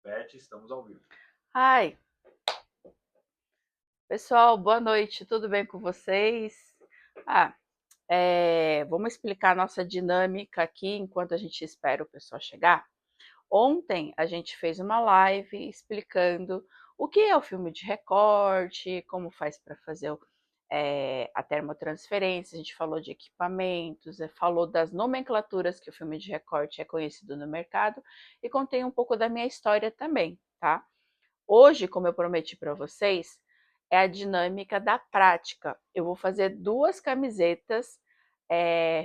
Beth, estamos ao vivo. Ai, pessoal, boa noite, tudo bem com vocês? Ah, vamos explicar a nossa dinâmica aqui enquanto a gente espera o pessoal chegar. Ontem a gente fez uma live explicando o que é o filme de recorte, como faz para fazer a termotransferência, a gente falou de equipamentos, falou das nomenclaturas que o filme de recorte é conhecido no mercado e contei um pouco da minha história também, tá? Hoje, como eu prometi para vocês, é a dinâmica da prática. Eu vou fazer duas camisetas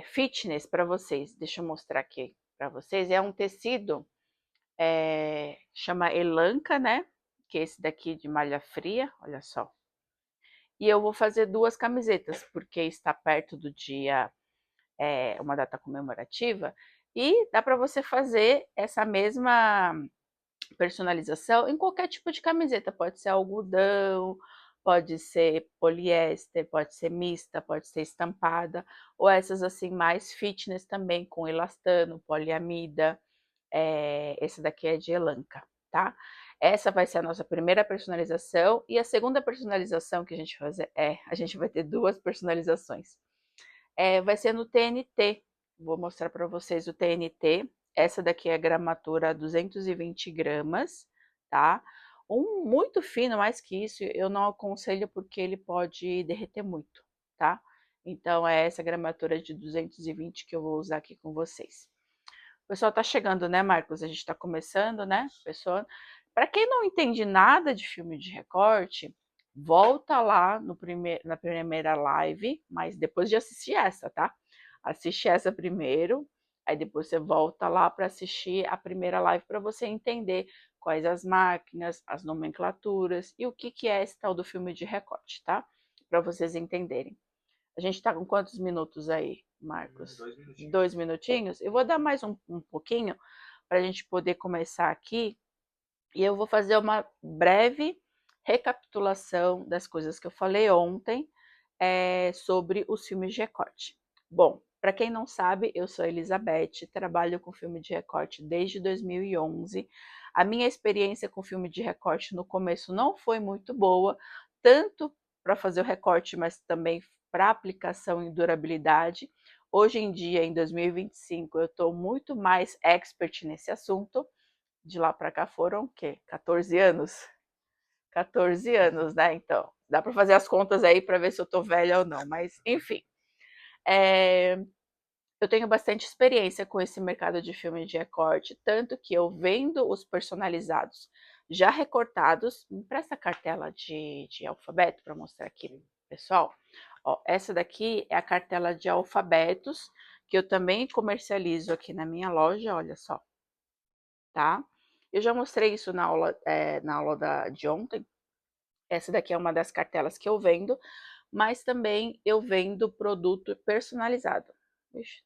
fitness para vocês. Deixa eu mostrar aqui para vocês. É um tecido, chama Elanca, né? Que é esse daqui de malha fria, olha só. E eu vou fazer duas camisetas, porque está perto do dia, uma data comemorativa, e dá para você fazer essa mesma personalização em qualquer tipo de camiseta. Pode ser algodão, pode ser poliéster, pode ser mista, pode ser estampada, ou essas assim mais fitness também, com elastano, poliamida. Esse daqui é de Elanca, tá? Essa vai ser a nossa primeira personalização. E a segunda personalização que a gente vai fazer a gente vai ter duas personalizações. Vai ser no TNT. Vou mostrar para vocês o TNT. Essa daqui é a gramatura 220 gramas, tá? Um muito fino, mais que isso, eu não aconselho porque ele pode derreter muito, tá? Então, é essa gramatura de 220 que eu vou usar aqui com vocês. O pessoal tá chegando, né, Marcos? A gente tá começando, né, pessoal? Para quem não entende nada de filme de recorte, volta lá no na primeira live, mas depois de assistir essa, tá? Assiste essa primeiro, aí depois você volta lá para assistir a primeira live para você entender quais as máquinas, as nomenclaturas e o que que é esse tal do filme de recorte, tá? Para vocês entenderem. A gente está com quantos minutos aí, Marcos? 2 minutinhos. 2 minutinhos? Eu vou dar mais um pouquinho para a gente poder começar aqui e eu vou fazer uma breve recapitulação das coisas que eu falei ontem sobre os filmes de recorte. Bom, para quem não sabe, eu sou Elizabeth, trabalho com filme de recorte desde 2011. A minha experiência com filme de recorte no começo não foi muito boa, tanto para fazer o recorte, mas também para aplicação em durabilidade. Hoje em dia, em 2025, eu estou muito mais expert nesse assunto. De lá para cá foram o quê? 14 anos? 14 anos, né? Então, dá para fazer as contas aí para ver se eu tô velha ou não, mas enfim. É, eu tenho bastante experiência com esse mercado de filme de recorte, tanto que eu vendo os personalizados já recortados. Me presta a cartela de alfabeto para mostrar aqui, pessoal. Ó, essa daqui é a cartela de alfabetos que eu também comercializo aqui na minha loja, olha só, tá? Eu já mostrei isso na aula de ontem. Essa daqui é uma das cartelas que eu vendo, mas também eu vendo produto personalizado. Ixi,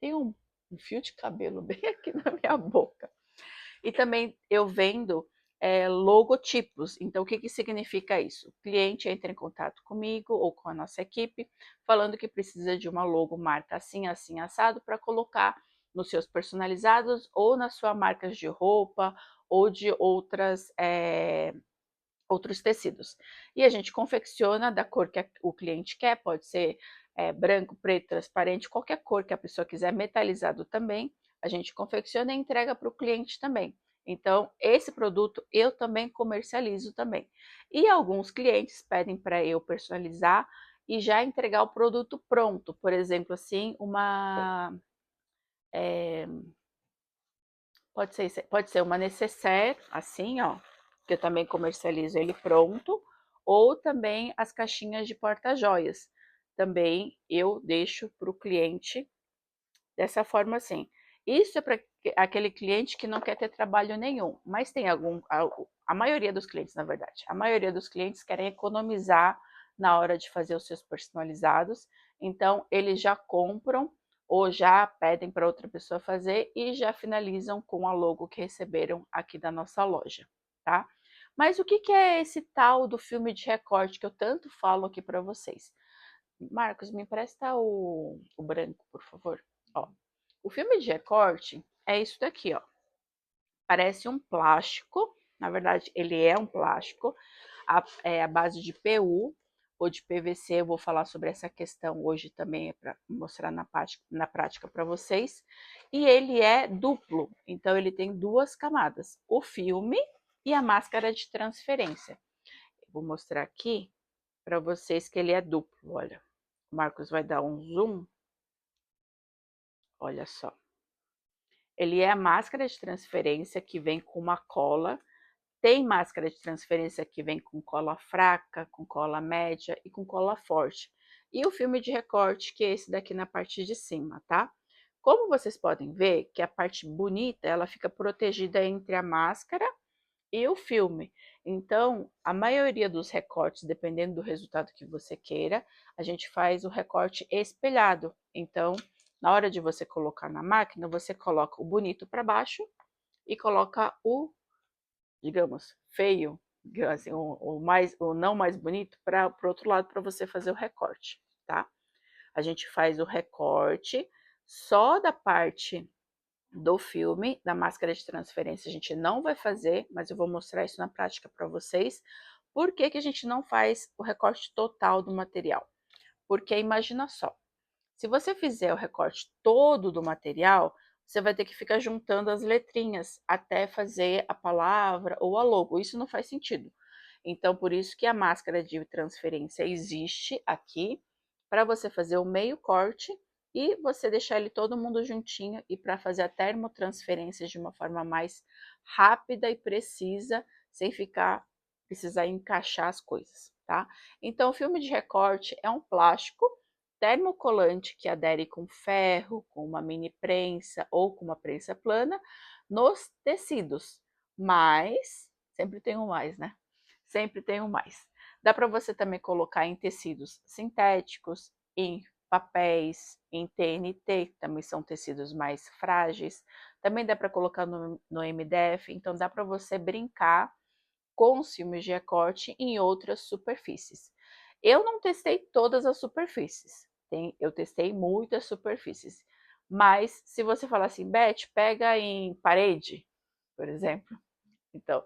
tem um fio de cabelo bem aqui na minha boca. E também eu vendo logotipos. Então, o que, que significa isso? O cliente entra em contato comigo ou com a nossa equipe, falando que precisa de uma logo marca assim, assim, assado, para colocar nos seus personalizados ou na sua marca de roupa ou de outros tecidos. E a gente confecciona da cor que o cliente quer, pode ser branco, preto, transparente, qualquer cor que a pessoa quiser, metalizado também, a gente confecciona e entrega para o cliente também. Então, esse produto eu também comercializo também. E alguns clientes pedem para eu personalizar e já entregar o produto pronto. Por exemplo, assim, é, pode ser uma necessaire, assim, ó, que eu também comercializo ele pronto, ou também as caixinhas de porta-joias. Também eu deixo para o cliente dessa forma assim. Isso é para aquele cliente que não quer ter trabalho nenhum, mas tem a maioria dos clientes, na verdade, a maioria dos clientes querem economizar na hora de fazer os seus personalizados, então eles já compram ou já pedem para outra pessoa fazer e já finalizam com a logo que receberam aqui da nossa loja, tá? Mas o que é esse tal do filme de recorte que eu tanto falo aqui para vocês? Marcos, me empresta o branco, por favor. Ó, o filme de recorte é isso daqui, ó. Parece um plástico, na verdade ele é um plástico, é a base de PU ou de PVC. Eu vou falar sobre essa questão hoje também, para mostrar na prática para vocês. E ele é duplo, então ele tem duas camadas, o filme e a máscara de transferência. Eu vou mostrar aqui para vocês que ele é duplo, olha. O Marcos vai dar um zoom, olha só. Ele é a máscara de transferência que vem com uma cola. Tem máscara de transferência que vem com cola fraca, com cola média e com cola forte. E o filme de recorte, que é esse daqui na parte de cima, tá? Como vocês podem ver, que a parte bonita, ela fica protegida entre a máscara e o filme. Então, a maioria dos recortes, dependendo do resultado que você queira, a gente faz o recorte espelhado. Então, na hora de você colocar na máquina, você coloca o bonito para baixo e coloca o, digamos, feio, assim, o não mais bonito para o outro lado para você fazer o recorte, tá? A gente faz o recorte só da parte do filme, da máscara de transferência a gente não vai fazer, mas eu vou mostrar isso na prática para vocês. Por que que a gente não faz o recorte total do material? Porque imagina só, se você fizer o recorte todo do material, você vai ter que ficar juntando as letrinhas até fazer a palavra ou a logo. Isso não faz sentido. Então, por isso que a máscara de transferência existe aqui, para você fazer o meio corte e você deixar ele todo mundo juntinho e para fazer a termotransferência de uma forma mais rápida e precisa, sem precisar encaixar as coisas, tá? Então, o filme de recorte é um plástico termocolante que adere com ferro, com uma mini prensa ou com uma prensa plana nos tecidos, mas sempre tem um mais, né? Sempre tem um mais. Dá para você também colocar em tecidos sintéticos, em papéis, em TNT, que também são tecidos mais frágeis. Também dá para colocar no MDF, então dá para você brincar com os filmes de recorte em outras superfícies. Eu não testei todas as superfícies, eu testei muitas superfícies, mas se você falar assim, Beth, pega em parede, por exemplo, então,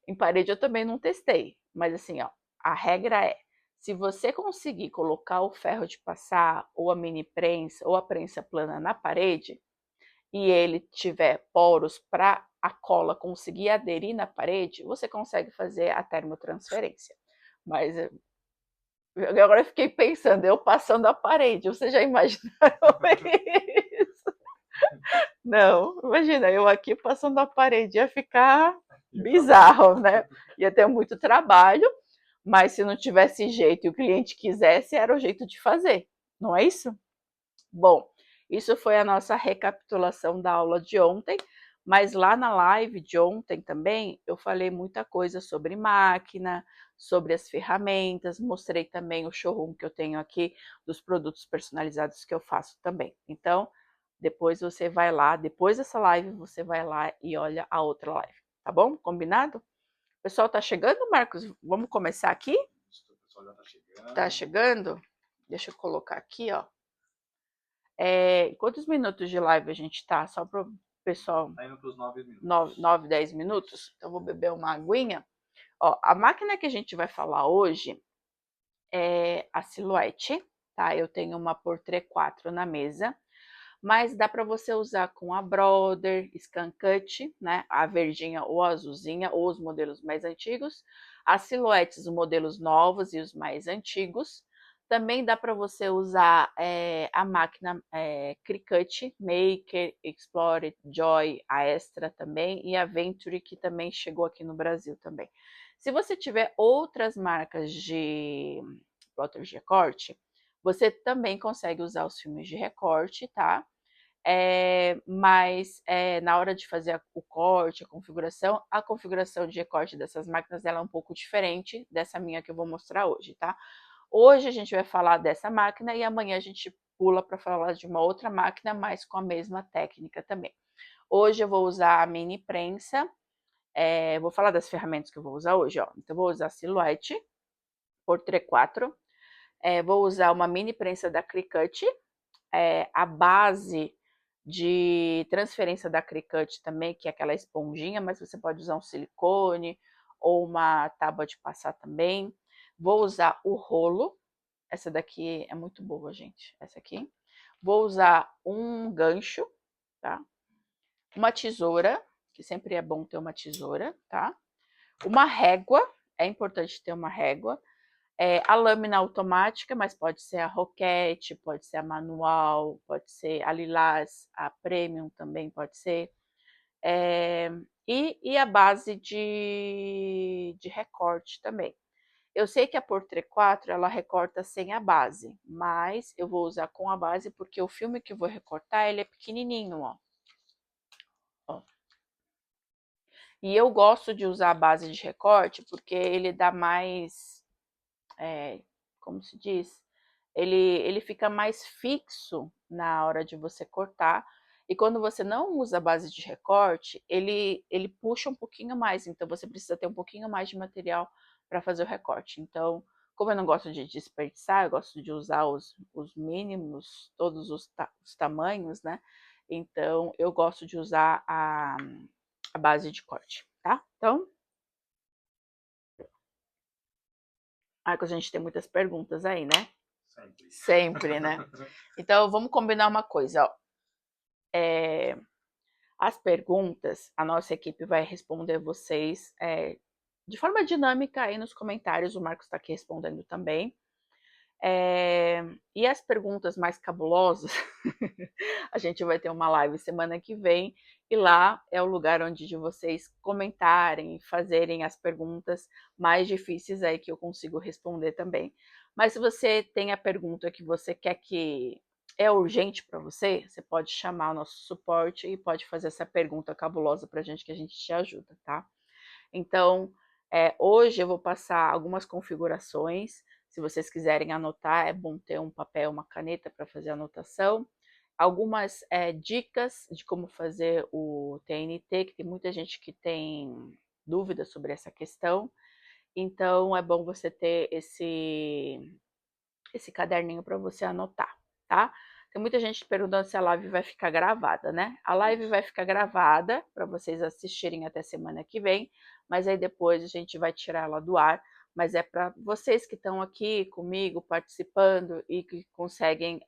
em parede eu também não testei, mas assim, ó, a regra é, se você conseguir colocar o ferro de passar, ou a mini prensa, ou a prensa plana na parede, e ele tiver poros para a cola conseguir aderir na parede, você consegue fazer a termotransferência. Mas agora eu fiquei pensando, eu passando a parede, você já imaginaram isso? Não, imagina, eu aqui passando a parede, ia ficar bizarro, né? Ia ter muito trabalho, mas se não tivesse jeito e o cliente quisesse, era o jeito de fazer, não é isso? Bom, isso foi a nossa recapitulação da aula de ontem, mas lá na live de ontem também eu falei muita coisa sobre máquina, sobre as ferramentas, mostrei também o showroom que eu tenho aqui dos produtos personalizados que eu faço também. Então, depois você vai lá, depois dessa live, você vai lá e olha a outra live, tá bom? Combinado? O pessoal tá chegando, Marcos? Vamos começar aqui? O pessoal já tá chegando. Tá chegando? Deixa eu colocar aqui, ó. Quantos minutos de live a gente tá? Só para o pessoal. Tá indo pros 9 minutos. 9, 10 minutos? Então, vou beber uma aguinha. Ó, a máquina que a gente vai falar hoje é a Silhouette, tá? Eu tenho uma Portrait 4 na mesa, mas dá para você usar com a Brother, Scancut, né? A verdinha ou a azulzinha, ou os modelos mais antigos. As Silhouettes, os modelos novos e os mais antigos. Também dá para você usar a máquina Cricut, Maker, Explorer, Joy, a Extra também e a Venturi, que também chegou aqui no Brasil também. Se você tiver outras marcas de plotter de recorte, você também consegue usar os filmes de recorte, tá? Mas na hora de fazer o corte, a configuração de recorte dessas máquinas ela é um pouco diferente dessa minha que eu vou mostrar hoje, tá? Hoje a gente vai falar dessa máquina e amanhã a gente pula para falar de uma outra máquina, mas com a mesma técnica também. Hoje eu vou usar a mini prensa, vou falar das ferramentas que eu vou usar hoje, ó. Então, vou usar a Silhouette Portrait 4, vou usar uma mini prensa da Cricut, a base de transferência da Cricut também, que é aquela esponjinha, mas você pode usar um silicone ou uma tábua de passar também. Vou usar o rolo, essa daqui é muito boa, gente, essa aqui. Vou usar um gancho, tá? Uma tesoura, que sempre é bom ter uma tesoura, tá? Uma régua, é importante ter uma régua. A lâmina automática, mas pode ser a Roquette, pode ser a manual, pode ser a Lilás, a Premium também pode ser. E a base de recorte também. Eu sei que a Portrait 4 ela recorta sem a base, mas eu vou usar com a base porque o filme que eu vou recortar ele é pequenininho, ó. E eu gosto de usar a base de recorte porque ele dá mais, como se diz? Ele fica mais fixo na hora de você cortar. E quando você não usa a base de recorte, ele puxa um pouquinho mais. Então, você precisa ter um pouquinho mais de material para fazer o recorte. Então, como eu não gosto de desperdiçar, eu gosto de usar os mínimos, todos os tamanhos, né? Então, eu gosto de usar a base de corte, tá? Então, a gente tem muitas perguntas aí, né? Sempre, né? Então, vamos combinar uma coisa, ó. As perguntas, a nossa equipe vai responder vocês de forma dinâmica aí nos comentários, o Marcos está aqui respondendo também. E as perguntas mais cabulosas, a gente vai ter uma live semana que vem, e lá é o lugar onde de vocês comentarem, fazerem as perguntas mais difíceis aí que eu consigo responder também. Mas se você tem a pergunta que você quer que é urgente para você, você pode chamar o nosso suporte e pode fazer essa pergunta cabulosa para a gente, que a gente te ajuda, tá? Então, hoje eu vou passar algumas configurações. Se vocês quiserem anotar, é bom ter um papel, uma caneta para fazer a anotação. Algumas dicas de como fazer o TNT, que tem muita gente que tem dúvidas sobre essa questão. Então, é bom você ter esse caderninho para você anotar, tá? Tem muita gente perguntando se a live vai ficar gravada, né? A live vai ficar gravada para vocês assistirem até semana que vem, mas aí depois a gente vai tirar ela do ar. Mas é para vocês que estão aqui comigo participando e que conseguem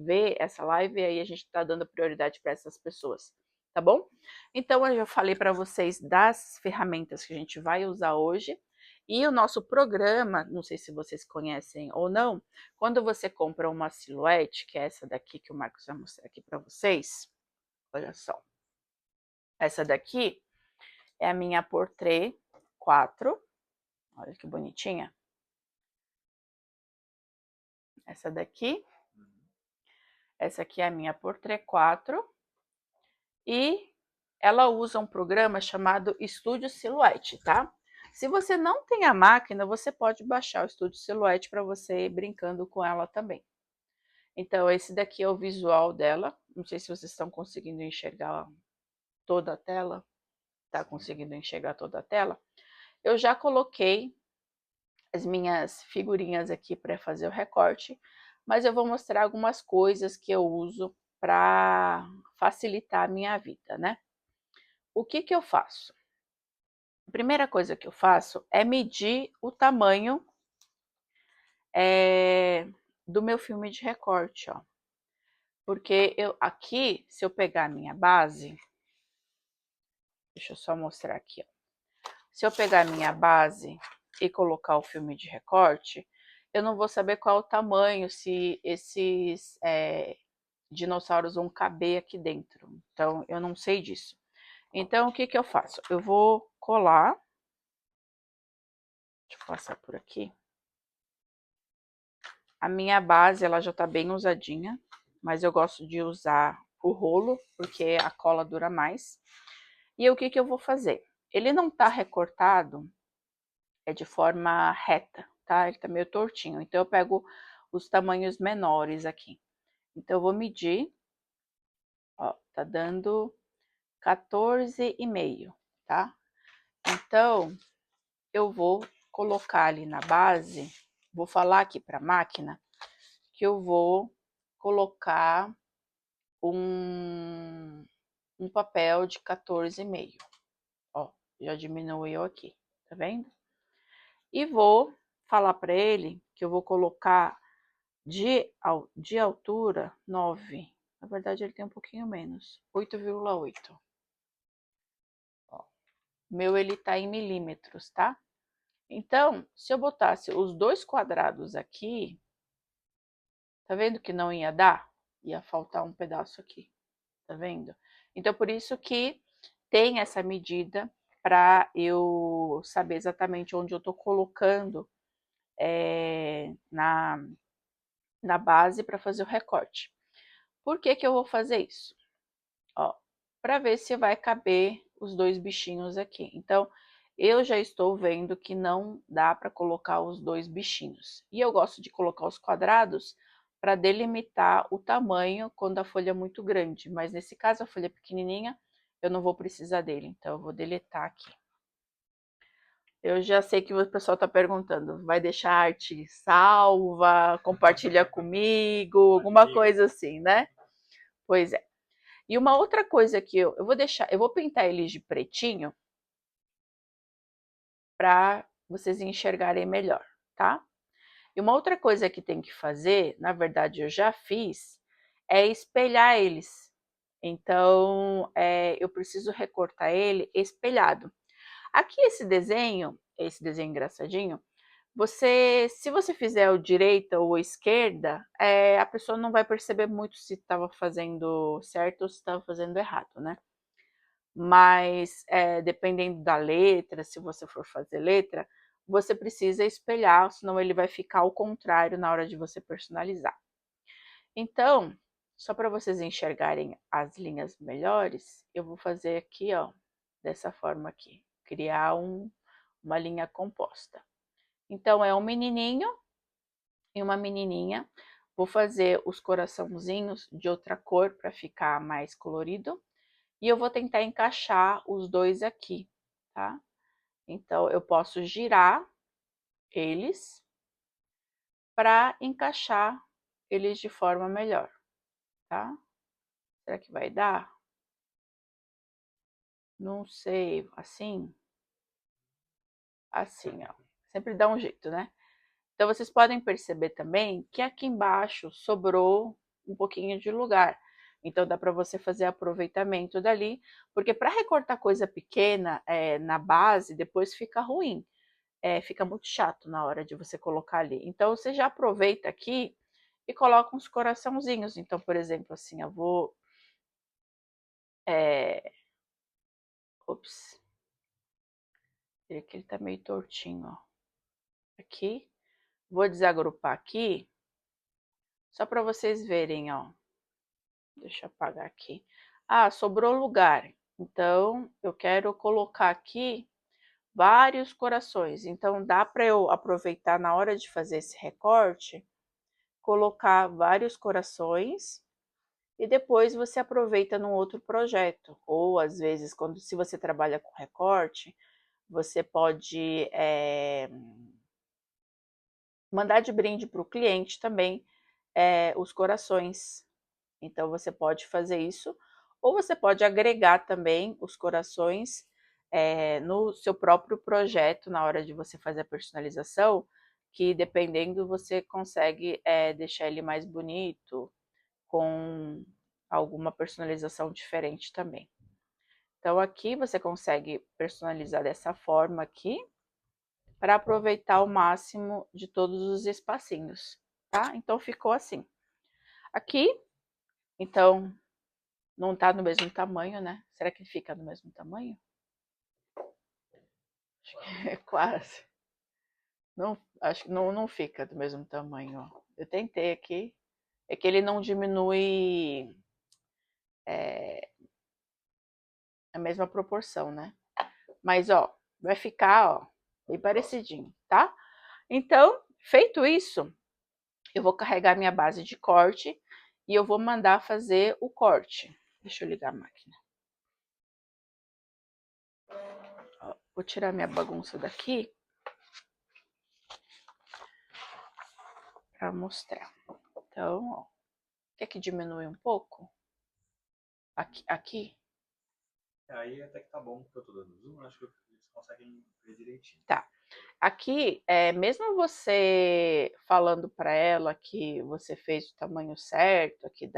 ver essa live, aí a gente está dando prioridade para essas pessoas, tá bom? Então eu já falei para vocês das ferramentas que a gente vai usar hoje. E o nosso programa, não sei se vocês conhecem ou não, quando você compra uma silhuete, que é essa daqui que o Marcos vai mostrar aqui para vocês, olha só. Essa daqui é a minha Portrait 4, olha que bonitinha. Essa daqui, essa aqui é a minha Portrait 4, e ela usa um programa chamado Studio Silhouette, tá? Se você não tem a máquina, você pode baixar o Studio Silhouette para você ir brincando com ela também. Então, esse daqui é o visual dela. Não sei se vocês estão conseguindo enxergar toda a tela. Tá conseguindo enxergar toda a tela? Eu já coloquei as minhas figurinhas aqui para fazer o recorte, mas eu vou mostrar algumas coisas que eu uso para facilitar a minha vida, né? O que eu faço? A primeira coisa que eu faço é medir o tamanho do meu filme de recorte, ó. Porque aqui, se eu pegar a minha base, deixa eu só mostrar aqui, ó. Se eu pegar a minha base e colocar o filme de recorte, eu não vou saber qual é o tamanho, se esses dinossauros vão caber aqui dentro. Então, eu não sei disso. Então, o que eu faço? Eu vou colar. Deixa eu passar por aqui. A minha base, ela já tá bem usadinha, mas eu gosto de usar o rolo, porque a cola dura mais. E o que eu vou fazer? Ele não tá recortado de forma reta, tá? Ele tá meio tortinho. Então, eu pego os tamanhos menores aqui. Então, eu vou medir. Ó, tá dando 14,5, tá? Então, eu vou colocar ali na base, vou falar aqui para a máquina que eu vou colocar um papel de 14,5. Ó, já diminuiu aqui, tá vendo? E vou falar para ele que eu vou colocar de altura 9. Na verdade, ele tem um pouquinho menos, 8,8. O meu, ele tá em milímetros, tá? Então, se eu botasse os dois quadrados aqui, tá vendo que não ia dar? Ia faltar um pedaço aqui, tá vendo? Então, por isso que tem essa medida para eu saber exatamente onde eu tô colocando na base para fazer o recorte. Por que que eu vou fazer isso? Ó, para ver se vai caber os dois bichinhos aqui. Então, eu já estou vendo que não dá para colocar os dois bichinhos. E eu gosto de colocar os quadrados para delimitar o tamanho quando a folha é muito grande. Mas nesse caso, a folha é pequenininha, eu não vou precisar dele. Então, eu vou deletar aqui. Eu já sei que o pessoal está perguntando, vai deixar a arte salva, compartilha comigo, alguma coisa assim, né? Pois é. E uma outra coisa que eu vou deixar, eu vou pintar eles de pretinho para vocês enxergarem melhor, tá? E uma outra coisa que tem que fazer, na verdade eu já fiz, é espelhar eles. Então, eu preciso recortar ele espelhado. Aqui esse desenho engraçadinho, se você fizer o direita ou a esquerda, a pessoa não vai perceber muito se estava fazendo certo ou se estava fazendo errado, né? Mas dependendo da letra, se você for fazer letra, você precisa espelhar, senão ele vai ficar ao contrário na hora de você personalizar. Então, só para vocês enxergarem as linhas melhores, eu vou fazer aqui, ó, dessa forma aqui, criar uma linha composta. Então, é um menininho e uma menininha. Vou fazer os coraçãozinhos de outra cor para ficar mais colorido. E eu vou tentar encaixar os dois aqui, tá? Então, eu posso girar eles para encaixar eles de forma melhor, tá? Será que vai dar? Não sei, assim? Assim, ó. Sempre dá um jeito, né? Então, vocês podem perceber também que aqui embaixo sobrou um pouquinho de lugar. Então, dá para você fazer aproveitamento dali, porque para recortar coisa pequena na base, depois fica ruim. Fica muito chato na hora de você colocar ali. Então, você já aproveita aqui e coloca uns coraçãozinhos. Então, por exemplo, assim, eu vou... Ops. Aqui ele tá meio tortinho, ó. Aqui. Vou desagrupar aqui, só para vocês verem, ó. Deixa eu apagar aqui. Ah, sobrou lugar. Então, eu quero colocar aqui vários corações. Então, dá para eu aproveitar na hora de fazer esse recorte, colocar vários corações e depois você aproveita num outro projeto. Ou, às vezes, se você trabalha com recorte, você pode mandar de brinde para o cliente também os corações. Então, você pode fazer isso, ou você pode agregar também os corações no seu próprio projeto, na hora de você fazer a personalização, que dependendo você consegue deixar ele mais bonito, com alguma personalização diferente também. Então, aqui você consegue personalizar dessa forma aqui, para aproveitar ao máximo de todos os espacinhos, tá? Então, ficou assim. Aqui, então, não tá no mesmo tamanho, né? Será que fica no mesmo tamanho? Acho que é quase. Não, acho que não fica do mesmo tamanho, ó. Eu tentei aqui. É que ele não diminui a mesma proporção, né? Mas, ó, vai ficar, ó, bem parecidinho, tá? Então, feito isso, eu vou carregar minha base de corte e eu vou mandar fazer o corte. Deixa eu ligar a máquina. Ó, vou tirar minha bagunça daqui para mostrar. Então, ó, quer que diminui um pouco? Aqui. Aí até que tá bom, porque eu tô dando zoom, acho que eles conseguem ver direitinho. Tá. Aqui, mesmo você falando para ela que você fez o tamanho certo aqui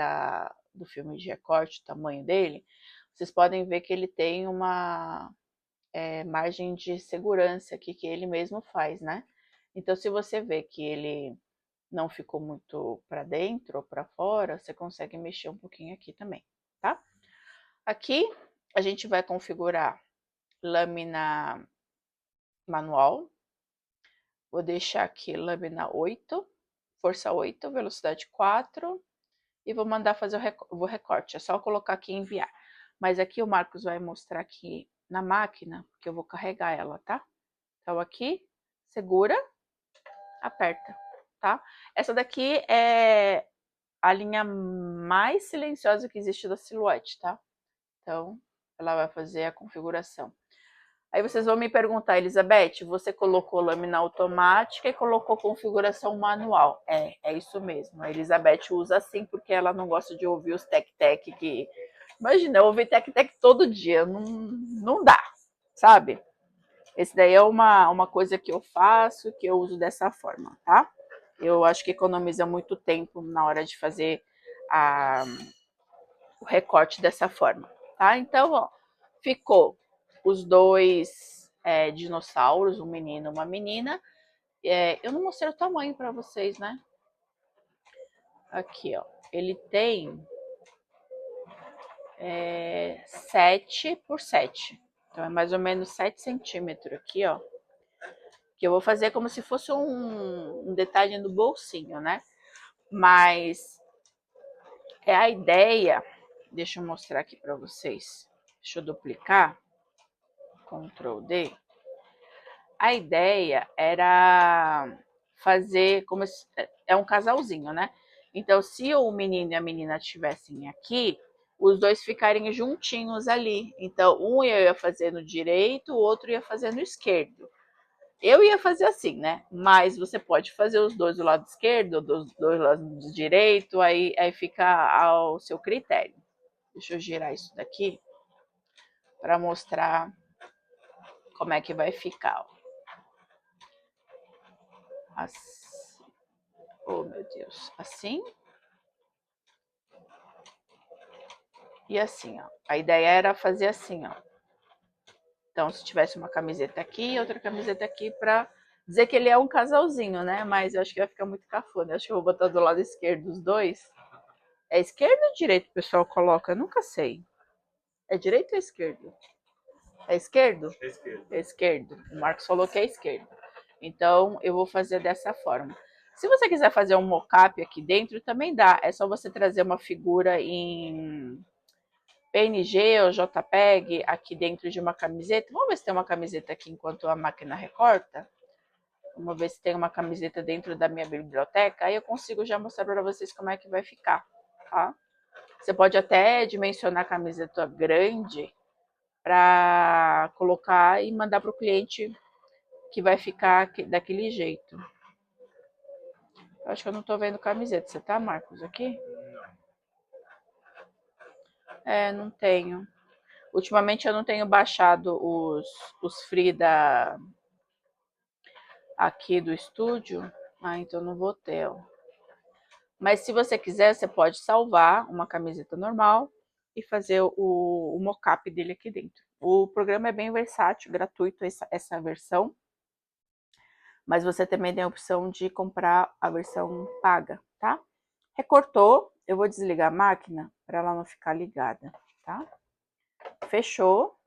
do filme de recorte, o tamanho dele, vocês podem ver que ele tem uma margem de segurança aqui que ele mesmo faz, né? Então, se você vê que ele não ficou muito para dentro ou para fora, você consegue mexer um pouquinho aqui também, tá? Aqui a gente vai configurar lâmina manual. Vou deixar aqui lâmina 8, força 8, velocidade 4 e vou mandar fazer o recorte. É só colocar aqui e enviar. Mas aqui o Marcos vai mostrar aqui na máquina, porque eu vou carregar ela, tá? Então aqui, segura, aperta, tá? Essa daqui é a linha mais silenciosa que existe da Silhouette, tá? Então, ela vai fazer a configuração. Aí vocês vão me perguntar, Elizabeth, você colocou lâmina automática e colocou configuração manual. É isso mesmo. A Elizabeth usa assim porque ela não gosta de ouvir os tec-tec que... Imagina, eu ouvi tec-tec todo dia, não dá, sabe? Esse daí é uma coisa que eu faço, que eu uso dessa forma, tá? Eu acho que economiza muito tempo na hora de fazer o recorte dessa forma, tá? Então, ó, ficou os dois dinossauros, um menino e uma menina. Eu não mostrei o tamanho para vocês, né? Aqui, ó. Ele tem 7 por 7. Então, é mais ou menos 7 centímetros aqui, ó. Que eu vou fazer como se fosse um detalhe no bolsinho, né? Mas a ideia... Deixa eu mostrar aqui para vocês. Deixa eu duplicar. Ctrl D. A ideia era fazer como se, é um casalzinho, né? Então, se o menino e a menina estivessem aqui, os dois ficarem juntinhos ali. Então, um eu ia fazer no direito, o outro ia fazer no esquerdo. Eu ia fazer assim, né? Mas você pode fazer os dois do lado esquerdo, dos dois do lado direito, aí fica ao seu critério. Deixa eu girar isso daqui para mostrar como é que vai ficar. Ó. Assim. Oh, meu Deus. Assim. E assim, ó. A ideia era fazer assim, ó. Então, se tivesse uma camiseta aqui, outra camiseta aqui, pra dizer que ele é um casalzinho, né? Mas eu acho que vai ficar muito cafona. Eu acho que eu vou botar do lado esquerdo os dois. É esquerdo ou direito o pessoal coloca? Eu nunca sei. É direito ou esquerdo? É esquerdo? É esquerdo. É esquerdo. O Marcos falou que é esquerdo. Então, eu vou fazer dessa forma. Se você quiser fazer um mocap aqui dentro, também dá. É só você trazer uma figura em PNG ou JPEG aqui dentro de uma camiseta. Vamos ver se tem uma camiseta aqui enquanto a máquina recorta. Vamos ver se tem uma camiseta dentro da minha biblioteca. Aí eu consigo já mostrar para vocês como é que vai ficar, tá? Você pode até dimensionar a camiseta grande para colocar e mandar para o cliente que vai ficar daquele jeito. Eu acho que eu não estou vendo camiseta. Você tá, Marcos, aqui? Não tenho. Ultimamente eu não tenho baixado os free aqui do estúdio. Então não vou ter. Ó. Mas se você quiser, você pode salvar uma camiseta normal e fazer o mockup dele aqui dentro. O programa é bem versátil, gratuito essa versão. Mas você também tem a opção de comprar a versão paga, tá? Recortou, eu vou desligar a máquina para ela não ficar ligada, tá? Fechou.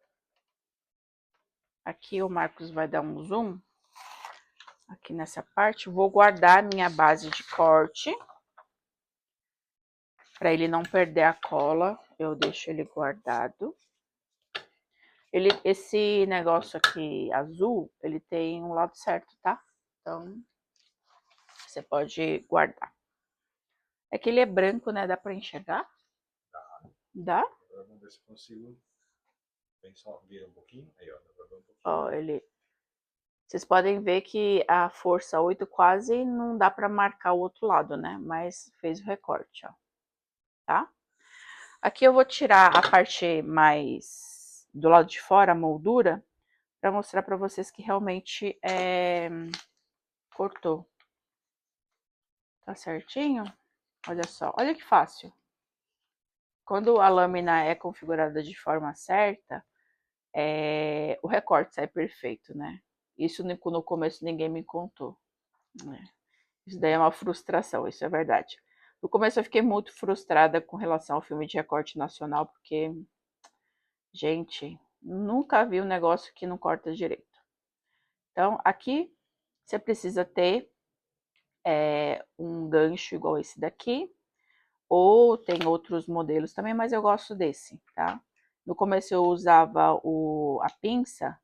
Aqui o Marcos vai dar um zoom. Aqui nessa parte, vou guardar minha base de corte. Para ele não perder a cola, eu deixo ele guardado. Esse negócio aqui azul, ele tem um lado certo, tá? Então, você pode guardar. É que ele é branco, né? Dá para enxergar? Dá? Agora vamos ver se consigo. Vem só, vira um pouquinho. Aí, ó, dá pra ver um pouquinho. Ó, vocês podem ver que a força 8 quase não dá para marcar o outro lado, né? Mas fez o recorte, ó. Tá? Aqui eu vou tirar a parte mais do lado de fora, a moldura, para mostrar para vocês que realmente cortou. Tá certinho? Olha só, olha que fácil. Quando a lâmina é configurada de forma certa, o recorte sai perfeito, né? Isso no começo ninguém me contou, né? Isso daí é uma frustração, isso é verdade. No começo eu fiquei muito frustrada com relação ao filme de recorte nacional, porque, gente, nunca vi um negócio que não corta direito. Então, aqui você precisa ter um gancho igual esse daqui, ou tem outros modelos também, mas eu gosto desse, tá? No começo eu usava a pinça,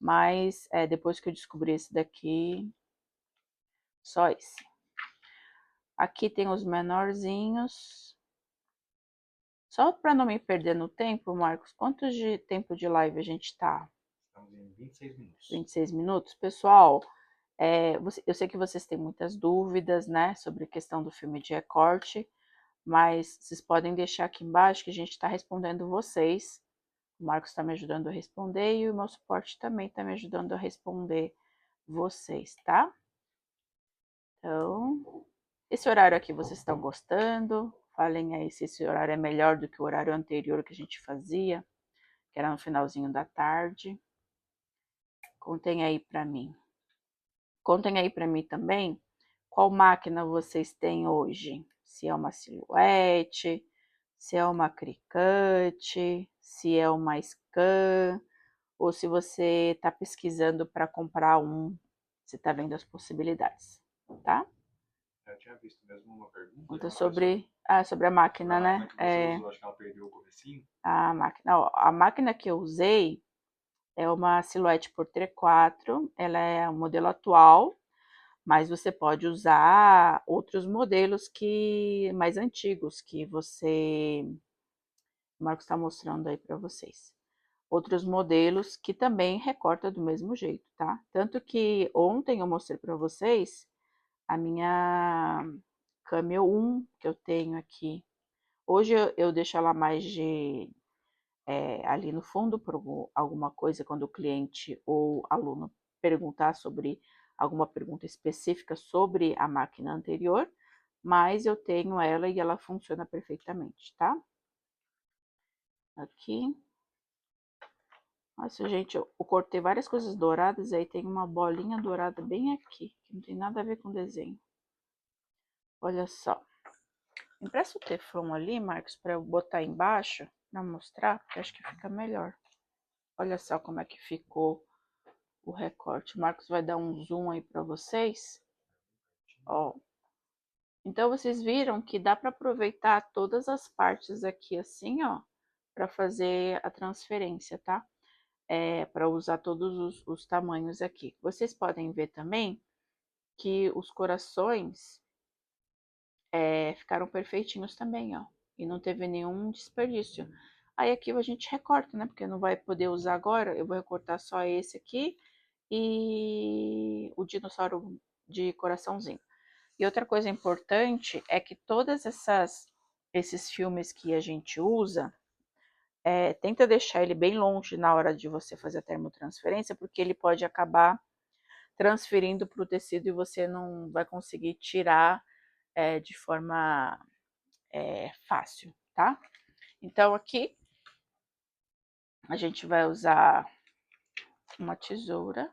mas depois que eu descobri esse daqui, só esse. Aqui tem os menorzinhos. Só para não me perder no tempo, Marcos, quanto de tempo de live a gente tá? Estamos em 26 minutos. 26 minutos? Pessoal, eu sei que vocês têm muitas dúvidas, né, sobre a questão do filme de recorte, mas vocês podem deixar aqui embaixo que a gente está respondendo vocês. O Marcos está me ajudando a responder e o meu suporte também está me ajudando a responder vocês, tá? Então, esse horário aqui vocês estão gostando? Falem aí se esse horário é melhor do que o horário anterior que a gente fazia, que era no finalzinho da tarde. Contem aí para mim. Contem aí para mim também qual máquina vocês têm hoje. Se é uma Silhouette, se é uma Cricut, se é uma Scan, ou se você está pesquisando para comprar você está vendo as possibilidades, tá? Eu tinha visto mesmo uma pergunta. Conta sobre a máquina, né? Que você usou, acho que ela perdeu o comecinho. A máquina, ó, a máquina que eu usei é uma Silhouette por T4, ela é um modelo atual, mas você pode usar outros modelos mais antigos que o Marcos está mostrando aí para vocês. Outros modelos que também recorta do mesmo jeito, tá? Tanto que ontem eu mostrei para vocês a minha Camel 1 que eu tenho aqui. Hoje eu deixo ela mais ali no fundo por alguma coisa quando o cliente ou aluno perguntar sobre alguma pergunta específica sobre a máquina anterior, mas eu tenho ela e ela funciona perfeitamente, tá? Aqui. Nossa, gente, eu cortei várias coisas douradas e aí tem uma bolinha dourada bem aqui, que não tem nada a ver com o desenho. Olha só. Empresta o teflon ali, Marcos, para eu botar embaixo, para mostrar, porque acho que fica melhor. Olha só como é que ficou o recorte. O Marcos vai dar um zoom aí para vocês. Ó. Então, vocês viram que dá para aproveitar todas as partes aqui assim, ó, para fazer a transferência, tá? Para usar todos os tamanhos aqui. Vocês podem ver também que os corações ficaram perfeitinhos também, ó. E não teve nenhum desperdício. Aí aqui a gente recorta, né? Porque não vai poder usar agora. Eu vou recortar só esse aqui e o dinossauro de coraçãozinho. E outra coisa importante é que esses filmes que a gente usa, tenta deixar ele bem longe na hora de você fazer a termotransferência, porque ele pode acabar transferindo para o tecido e você não vai conseguir tirar de forma fácil, tá? Então aqui a gente vai usar uma tesoura.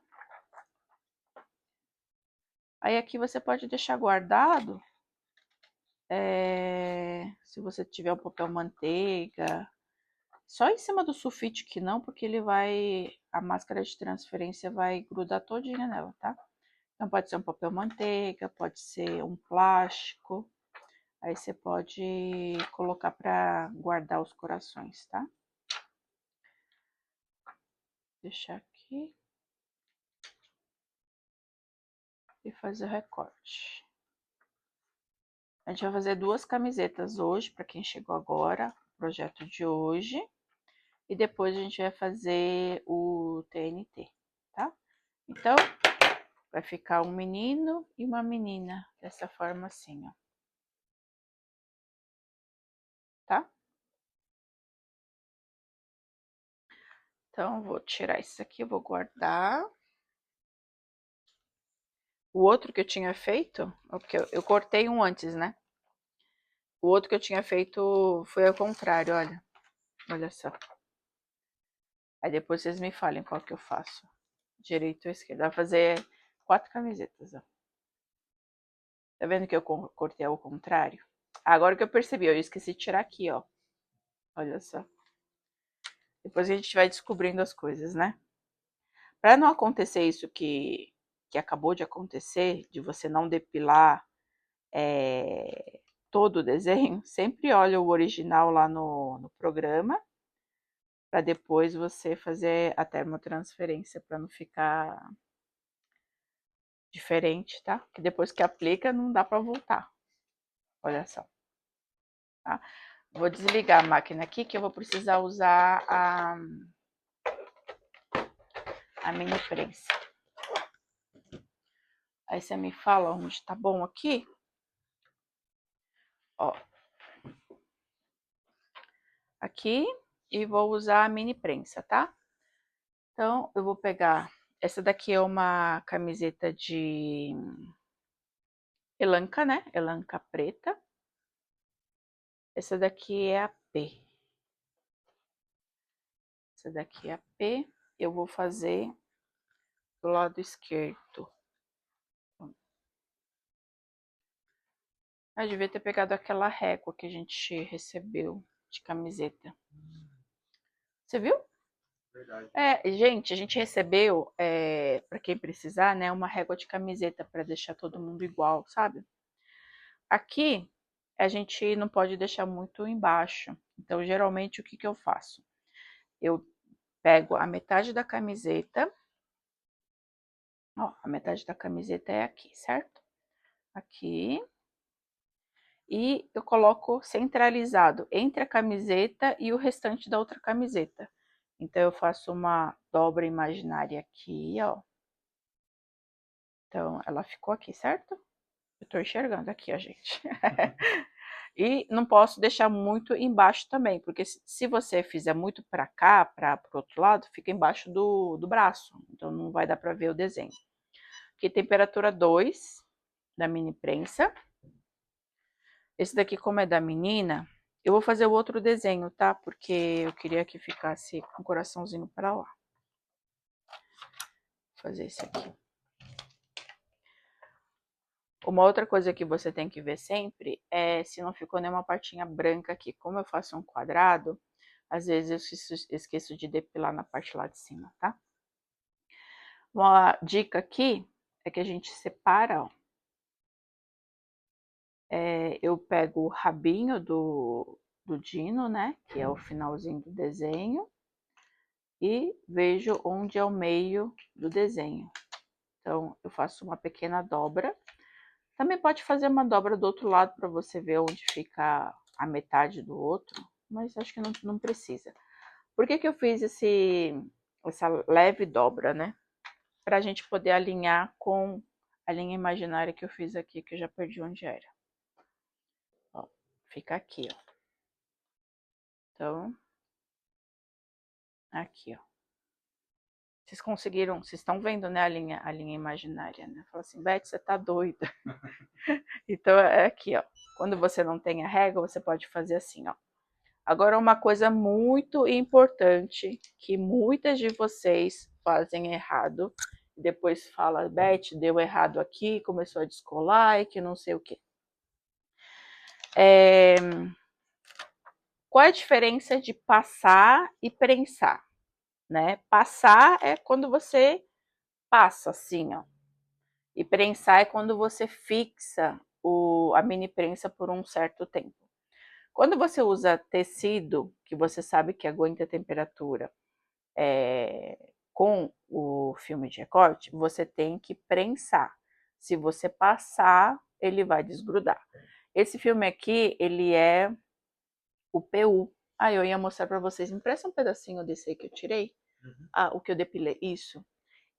Aí aqui você pode deixar guardado, se você tiver um papel manteiga, só em cima do sulfite que não, porque a máscara de transferência vai grudar todinha nela, tá? Então pode ser um papel manteiga, pode ser um plástico, aí você pode colocar para guardar os corações, tá? Deixar aqui. E fazer o recorte. A gente vai fazer 2 camisetas hoje, para quem chegou agora, projeto de hoje. E depois a gente vai fazer o TNT, tá? Então, vai ficar um menino e uma menina, dessa forma assim, ó. Tá? Então, vou tirar isso aqui, vou guardar. O outro que eu tinha feito, porque eu cortei um antes, né? O outro que eu tinha feito foi ao contrário, olha. Olha só. Aí depois vocês me falem qual que eu faço. Direito ou esquerdo. Vai fazer 4 camisetas, ó. Tá vendo que eu cortei ao contrário? Agora que eu percebi, eu esqueci de tirar aqui, ó. Olha só. Depois a gente vai descobrindo as coisas, né? Para não acontecer isso que acabou de acontecer, de você não depilar todo o desenho, sempre olha o original lá no programa, para depois você fazer a termotransferência, para não ficar diferente, tá? Que depois que aplica não dá para voltar. Olha só. Tá? Vou desligar a máquina aqui que eu vou precisar usar a mini prensa. Aí você me fala onde tá bom aqui. Ó. Aqui. E vou usar a mini prensa, tá? Então, eu vou pegar... Essa daqui é uma camiseta de elanca, né? Elanca preta. Essa daqui é a P. Essa daqui é a P. Eu vou fazer do lado esquerdo. Eu devia ter pegado aquela régua que a gente recebeu de camiseta. Você viu? Verdade. Gente, a gente recebeu, para quem precisar, né, uma régua de camiseta para deixar todo mundo igual, sabe? Aqui, a gente não pode deixar muito embaixo. Então, geralmente, o que que eu faço? Eu pego a metade da camiseta. Ó, a metade da camiseta é aqui, certo? Aqui. E eu coloco centralizado entre a camiseta e o restante da outra camiseta. Então, eu faço uma dobra imaginária aqui, ó. Então, ela ficou aqui, certo? Eu tô enxergando aqui, ó, gente. E não posso deixar muito embaixo também, porque se você fizer muito para cá, para o outro lado, fica embaixo do braço. Então, não vai dar para ver o desenho. Aqui, temperatura 2 da mini prensa. Esse daqui, como é da menina, eu vou fazer o outro desenho, tá? Porque eu queria que ficasse com o coraçãozinho para lá. Vou fazer esse aqui. Uma outra coisa que você tem que ver sempre é se não ficou nenhuma partinha branca aqui. Como eu faço um quadrado, às vezes eu esqueço de depilar na parte lá de cima, tá? Uma dica aqui é que a gente separa, ó. Eu pego o rabinho do dino, né? Que é o finalzinho do desenho. E vejo onde é o meio do desenho. Então, eu faço uma pequena dobra. Também pode fazer uma dobra do outro lado para você ver onde fica a metade do outro, mas acho que não precisa. Por que que eu fiz essa leve dobra, né? Para a gente poder alinhar com a linha imaginária que eu fiz aqui, que eu já perdi onde era. Ó, fica aqui, ó. Então, aqui, ó. Vocês conseguiram, vocês estão vendo, né, a linha imaginária, né? Fala assim, Beth, você tá doida. Então, é aqui, ó. Quando você não tem a régua, você pode fazer assim, ó. Agora, uma coisa muito importante que muitas de vocês fazem errado, e depois fala, Beth, deu errado aqui, começou a descolar e que não sei o quê. Qual é a diferença de passar e prensar, né? Passar é quando você passa assim, ó. E prensar é quando você fixa a mini prensa por um certo tempo. Quando você usa tecido, que você sabe que aguenta a temperatura, com o filme de recorte, você tem que prensar. Se você passar, ele vai desgrudar. Esse filme aqui, ele é o PU. Ah, eu ia mostrar para vocês. Me presta um pedacinho desse aí que eu tirei. Uhum. Ah, o que eu depilei. Isso.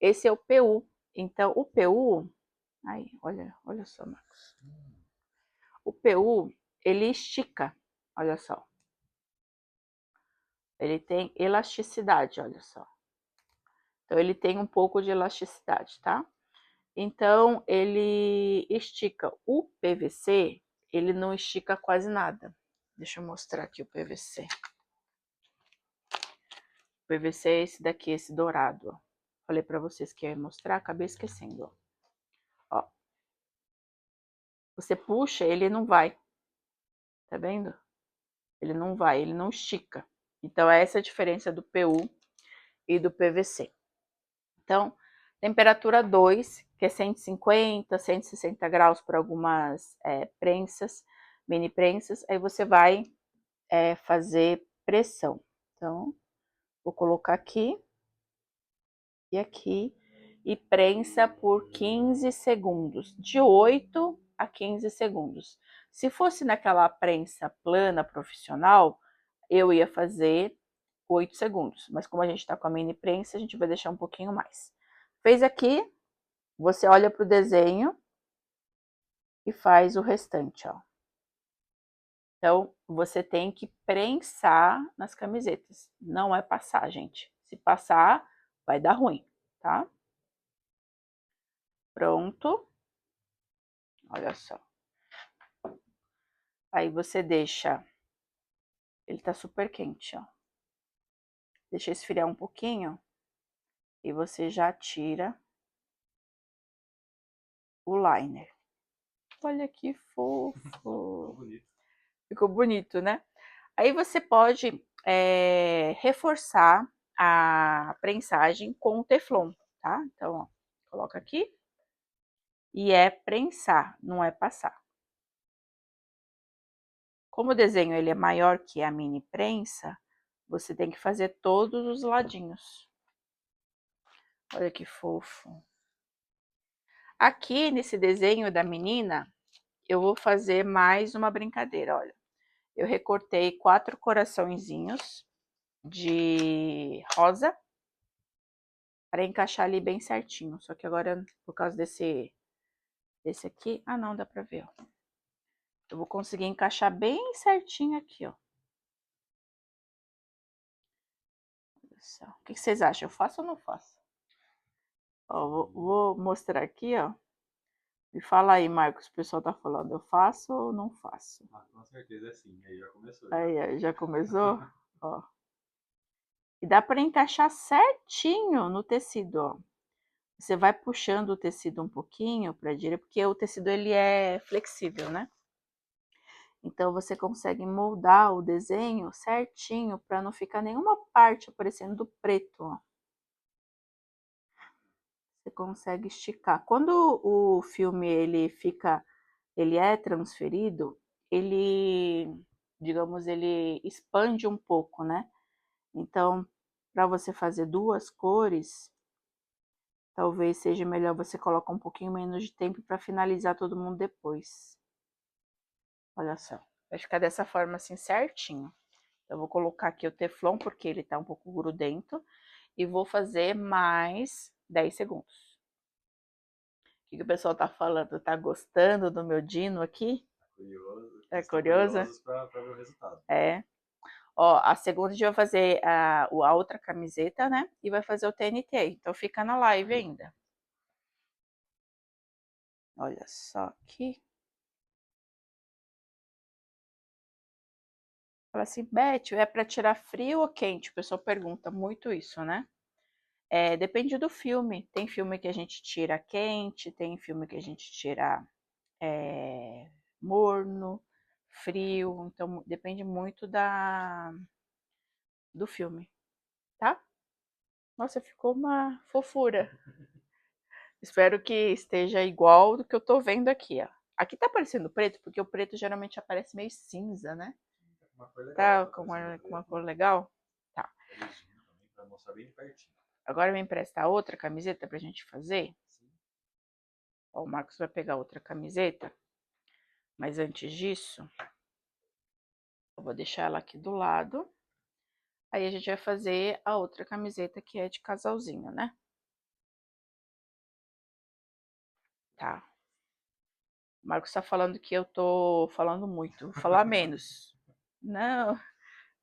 Esse é o PU. Então, o PU... Aí, olha só, Marcos. O PU, ele estica. Olha só. Ele tem elasticidade, olha só. Então, ele tem um pouco de elasticidade, tá? Então, ele estica. O PVC, ele não estica quase nada. Deixa eu mostrar aqui o PVC. O PVC é esse daqui, esse dourado, ó. Falei pra vocês que ia mostrar, acabei esquecendo, ó. Ó. Você puxa, ele não vai. Tá vendo? Ele não vai, ele não estica. Então, essa é a diferença do PU e do PVC. Então, temperatura 2, que é 150, 160 graus para algumas prensas, mini prensas. Aí você vai fazer pressão. Então, vou colocar aqui e aqui e prensa por 15 segundos, de 8 a 15 segundos. Se fosse naquela prensa plana profissional, eu ia fazer 8 segundos, mas como a gente está com a mini prensa, a gente vai deixar um pouquinho mais. Fez aqui, você olha para o desenho e faz o restante, ó. Então, você tem que prensar nas camisetas. Não é passar, gente. Se passar, vai dar ruim, tá? Pronto. Olha só. Aí você deixa... Ele tá super quente, ó. Deixa esfriar um pouquinho. E você já tira o liner. Olha que fofo. Ficou bonito. Ficou bonito, né? Aí você pode reforçar a prensagem com o Teflon, tá? Então, ó, coloca aqui. E é prensar, não é passar. Como o desenho ele é maior que a mini prensa, você tem que fazer todos os ladinhos. Olha que fofo. Aqui nesse desenho da menina, eu vou fazer mais uma brincadeira, olha. Eu recortei 4 coraçõezinhos de rosa para encaixar ali bem certinho. Só que agora, por causa desse aqui, ah não, dá para ver, ó. Eu vou conseguir encaixar bem certinho aqui, ó. O que vocês acham? Eu faço ou não faço? Ó, vou mostrar aqui, ó. Me fala aí, Marcos, o pessoal tá falando, eu faço ou não faço? Ah, com certeza é sim. Aí já começou. Aí, já começou? Ó. E dá para encaixar certinho no tecido, ó. Você vai puxando o tecido um pouquinho para direita, porque o tecido ele é flexível, né? Então você consegue moldar o desenho certinho para não ficar nenhuma parte aparecendo do preto, ó. Você consegue esticar. Quando o filme ele é transferido, ele, digamos, ele expande um pouco, né? Então, para você fazer 2 cores, talvez seja melhor você colocar um pouquinho menos de tempo para finalizar todo mundo depois. Olha só, vai ficar dessa forma assim certinho. Eu vou colocar aqui o Teflon porque ele tá um pouco grudento e vou fazer mais 10 segundos. O que o pessoal tá falando? Tá gostando do meu Dino aqui? Curioso. É Estão curioso? curiosos para ver o resultado. É. Ó, a segunda a gente vai fazer a outra camiseta, né? E vai fazer o TNT. Então fica na live ainda. Olha só aqui. Fala assim, Beth, é para tirar frio ou quente? O pessoal pergunta muito isso, né? Depende do filme. Tem filme que a gente tira quente, tem filme que a gente tira morno, frio. Então depende muito do filme, tá? Nossa, ficou uma fofura. Espero que esteja igual do que eu tô vendo aqui, ó. Aqui tá aparecendo preto, porque o preto geralmente aparece meio cinza, né? Uma cor legal. Tá com uma cor legal? Tá. Beijinho também, para mostrar bem pertinho. Agora me empresta a outra camiseta pra gente fazer? Sim. Ó, o Marcos vai pegar outra camiseta. Mas antes disso, eu vou deixar ela aqui do lado. Aí a gente vai fazer a outra camiseta que é de casalzinho, né? Tá. O Marcos tá falando que eu tô falando muito. Vou falar menos. Não.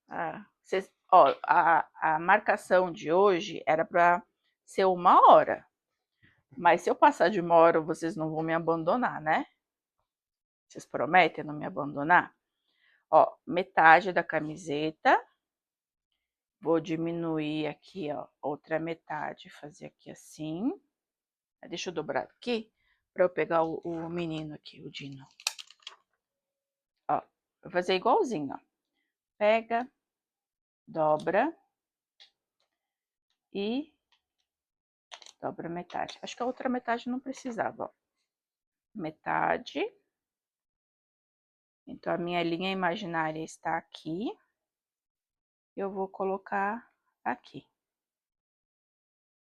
Ah, Ó, a marcação de hoje era para ser 1 hora. Mas se eu passar de 1 hora, vocês não vão me abandonar, né? Vocês prometem não me abandonar? Ó, metade da camiseta. Vou diminuir aqui, ó, outra metade, fazer aqui assim. Deixa eu dobrar aqui, para eu pegar o menino aqui, o Dino. Ó, vou fazer igualzinho, ó. Pega, dobra e dobra metade. Acho que a outra metade não precisava, ó. Metade. Então, a minha linha imaginária está aqui. Eu vou colocar aqui.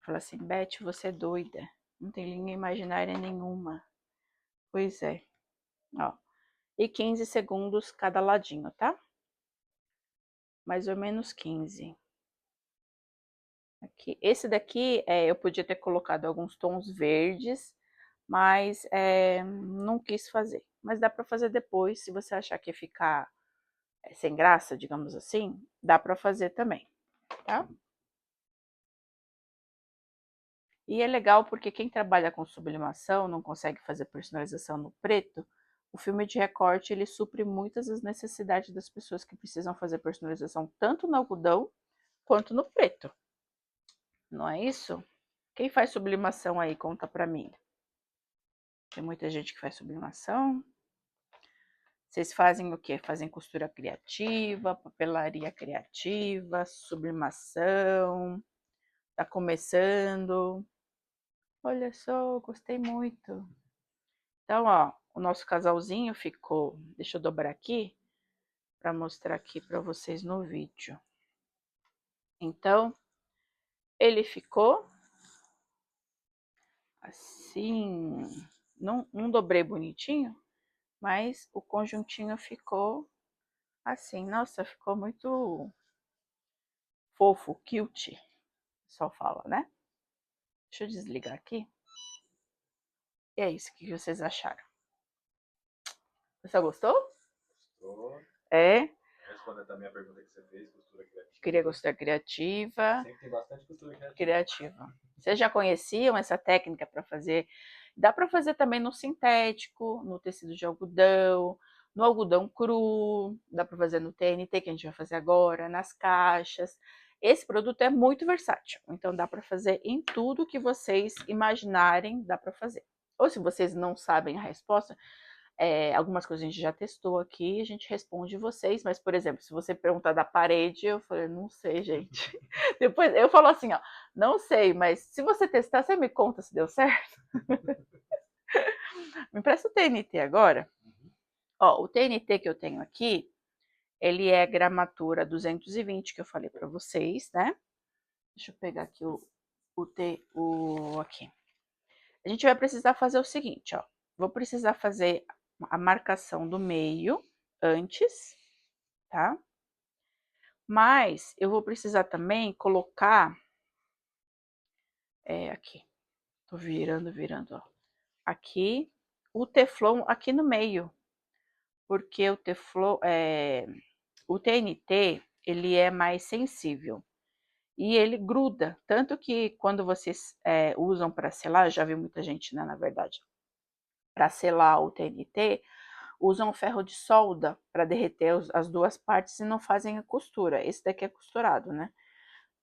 Fala assim, Beth, você é doida. Não tem linha imaginária nenhuma. Pois é. Ó. E 15 segundos cada ladinho, tá? Mais ou menos 15. Aqui. Esse daqui, eu podia ter colocado alguns tons verdes, mas não quis fazer. Mas dá para fazer depois, se você achar que ficar sem graça, digamos assim, dá para fazer também, tá? E é legal porque quem trabalha com sublimação, não consegue fazer personalização no preto, o filme de recorte, ele supre muitas das necessidades das pessoas que precisam fazer personalização tanto no algodão quanto no preto. Não é isso? Quem faz sublimação aí, conta pra mim. Tem muita gente que faz sublimação. Vocês fazem o quê? Fazem costura criativa, papelaria criativa, sublimação. Tá começando. Olha só, gostei muito. Então, ó, o nosso casalzinho ficou... Deixa eu dobrar aqui para mostrar aqui para vocês no vídeo. Então, ele ficou assim... Não dobrei bonitinho, mas o conjuntinho ficou assim. Nossa, ficou muito fofo, cute. Só fala, né? Deixa eu desligar aqui. E é isso, o que vocês acharam? Você gostou? Gostou? É. Respondendo também a pergunta que você fez, costura criativa. Queria costura criativa. Sempre tem bastante costura Criativa. Vocês já conheciam essa técnica para fazer? Dá para fazer também no sintético, no tecido de algodão, no algodão cru, dá para fazer no TNT, que a gente vai fazer agora, nas caixas. Esse produto é muito versátil, então dá para fazer em tudo que vocês imaginarem, dá para fazer. Ou se vocês não sabem a resposta, algumas coisas a gente já testou aqui, a gente responde vocês, mas, por exemplo, se você perguntar da parede, eu falei, não sei, gente. Depois eu falo assim, ó, não sei, mas se você testar, você me conta se deu certo. Me empresta o TNT agora. Ó, o TNT que eu tenho aqui, ele é gramatura 220, que eu falei para vocês, né? Deixa eu pegar aqui aqui. A gente vai precisar fazer o seguinte, ó. Vou precisar fazer a marcação do meio antes, tá? Mas eu vou precisar também colocar... aqui. Tô virando, ó. Aqui, o teflon aqui no meio. Porque o teflon, o TNT, ele é mais sensível. E ele gruda. Tanto que quando vocês usam para selar, já vi muita gente, né, na verdade, para selar o TNT, usam ferro de solda para derreter as duas partes e não fazem a costura. Esse daqui é costurado, né?